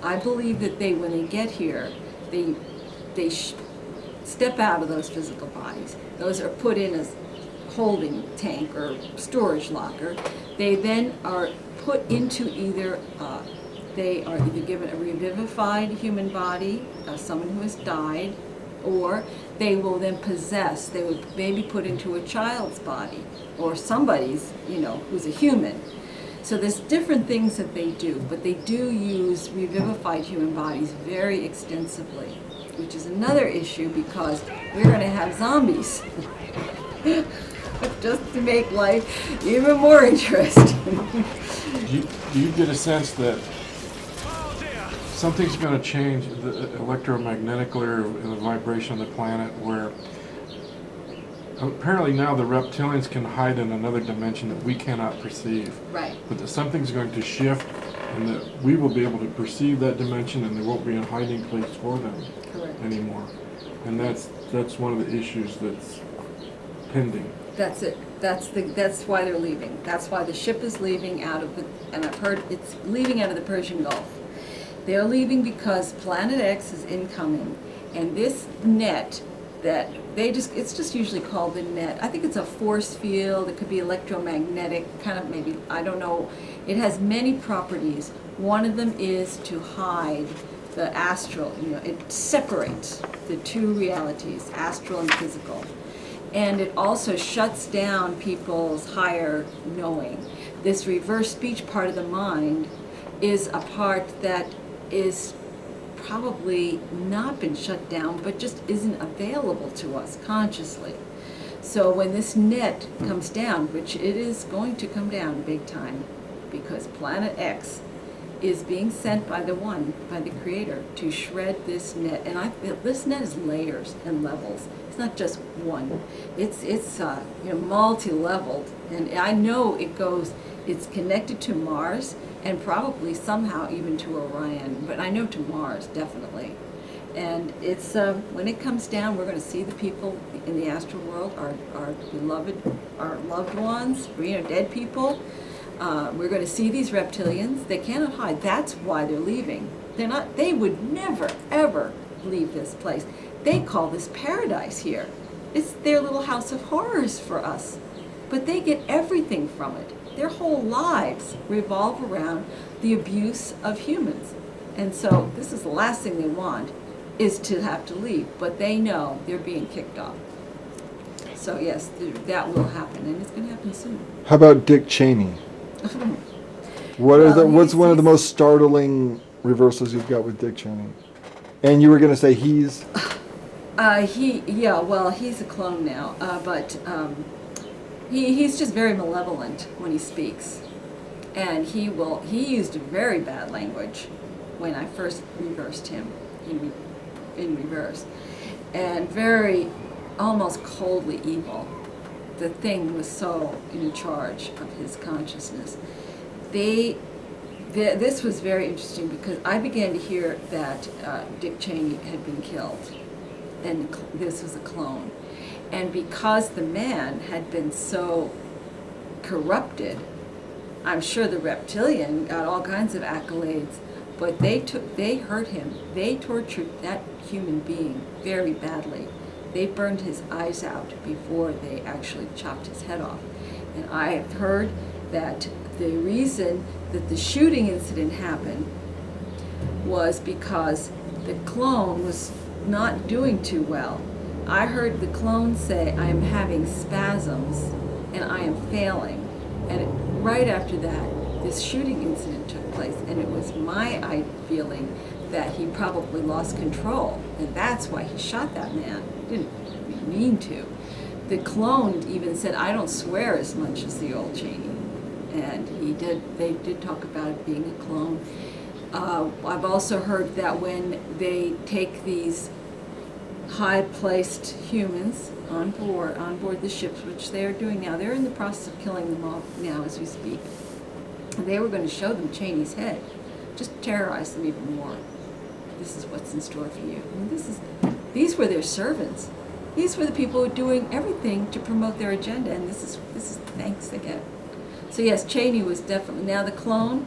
I believe that when they get here, they step out of those physical bodies. Those are put in a holding tank or storage locker. They then are put into they are either given a revivified human body, someone who has died, or they will then they would maybe put into a child's body, or somebody's, who's a human. So there's different things that they do, but they do use revivified human bodies very extensively, which is another issue because we're going to have zombies. Just to make life even more interesting. Do you get a sense that something's going to change electromagnetically or the vibration of the planet, where apparently now the reptilians can hide in another dimension that we cannot perceive. Right. But that something's going to shift and that we will be able to perceive that dimension and there won't be a hiding place for them anymore. And that's one of the issues that's pending. That's it. That's why they're leaving. That's why the ship is leaving and I've heard it's leaving out of the Persian Gulf. They're leaving because Planet X is incoming, and this net that it's just usually called the net. I think it's a force field. It could be electromagnetic, kind of, maybe, I don't know. It has many properties. One of them is to hide the astral. It separates the two realities, astral and physical. And it also shuts down people's higher knowing. This reverse speech part of the mind is a part that is probably not been shut down, but just isn't available to us consciously. So when this net comes down, which it is going to come down big time, because Planet X is being sent by the Creator, to shred this net. And this net is layers and levels. It's not just one. It's multi-leveled, and I know it's connected to Mars, and probably somehow even to Orion, but I know to Mars, definitely. And it's when it comes down, we're going to see the people in the astral world, our beloved, our loved ones, dead people. We're going to see these reptilians. They cannot hide. That's why they're leaving. They would never, ever leave this place. They call this paradise here. It's their little house of horrors for us. But they get everything from it. Their whole lives revolve around the abuse of humans. And so this is the last thing they want, is to have to leave. But they know they're being kicked off. So yes, that will happen, and it's going to happen soon. How about Dick Cheney? What's one of the most startling reversals you've got with Dick Cheney? And you were going to say he's... he's a clone now, but he's just very malevolent when he speaks. And he used very bad language when I first reversed him in reverse. And very, almost coldly evil. The thing was so in charge of his consciousness. This was very interesting because I began to hear that Dick Cheney had been killed, and this was a clone. And because the man had been so corrupted, I'm sure the reptilian got all kinds of accolades, but they hurt him. They tortured that human being very badly. They burned his eyes out before they actually chopped his head off. And I have heard that the reason that the shooting incident happened was because the clone was not doing too well. I heard the clone say, "I am having spasms and I am failing." And right after that, this shooting incident took place, and it was my feeling that he probably lost control, and that's why he shot that man. He didn't mean to. The clone even said, "I don't swear as much as the old Cheney," and they did talk about it being a clone. I've also heard that when they take these high-placed humans on board the ships, which they are doing now, they're in the process of killing them off now as we speak. They were going to show them Cheney's head, just terrorize them even more. This is what's in store for you. I mean, these were their servants. These were the people who were doing everything to promote their agenda, and this is the thanks they get. So yes, Cheney was definitely, now the clone,